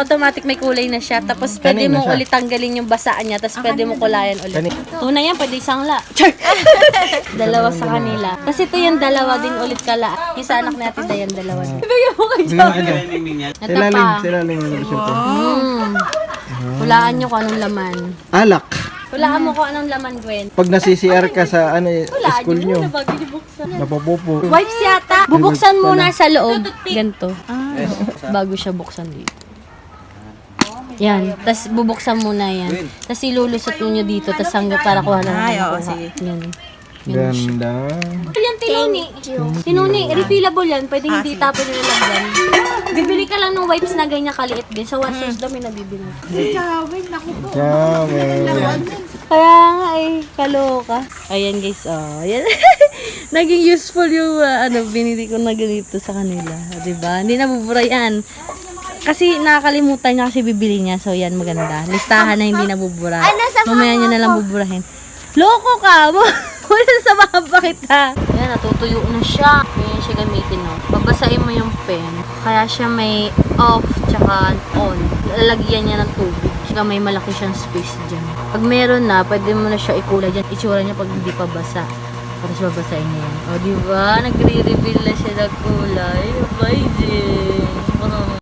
Automatic may kulay na siya. Tapos pwede Kanina mo siya. ulit tanggalin yung basaan niya. Tapos pwede mo kulayan ulit. Kani- Una yan, pwede isang la. Dalawa sa kanila. Kasi ito yung dalawa din ulit kala. Yung sa anak natin Dayan, dalawa din. Bigyan mo kay Bigyan ka dyan. Ito Silalim, pa. silalim yung siyempre. Hulaan nyo kung anong laman. Alak. Hulaan mo kung anong laman, Gwen. Pag na-CCR ka sa Hulaan school nyo. nyo, Ano ba binibuksan? napopopo. Wipes yata. Bubuksan muna sa loob. Ganito. Bago siya buksan dito. Yan. Tapos bubuksan muna yan. Tapos ilulusot nyo dito. Tapos hanggang para kuha lang. Ay, oo, kuha. sige. Yan. Ganda. Yan, tinuni. Tinuni. Refillable yan. Pwede hindi tapon yung lalagyan. Bibili ka lang ng wipes na ganyan kaliit din. Sa Watsons daw may nabibili. Yawe. Kaya nga eh, kaloka. Ayan guys, oh. Ayan. Naging useful yung binili ko na ganito sa kanila. Diba? Hindi nabubura yan. Kasi nakakalimutan niya kasi bibili niya. So yan, maganda. Listahan na hindi nabubura. Mamaya niya nalang buburahin. Loko ka! Wala sa pa kita. Ayan, natutuyo na siya. Ayan siya gamitin, no? Babasahin mo yung pen. Kaya siya may off, tsaka on. Lalagyan niya ng tubig. Tsaka may malaki siyang space dyan. Pag meron na, pwede mo na siya ikulay dyan. Itsura niya pag hindi pa basa. Tapos babasahin niya yan. O, diba? Nagre-reveal na siya ng kulay. Amazing!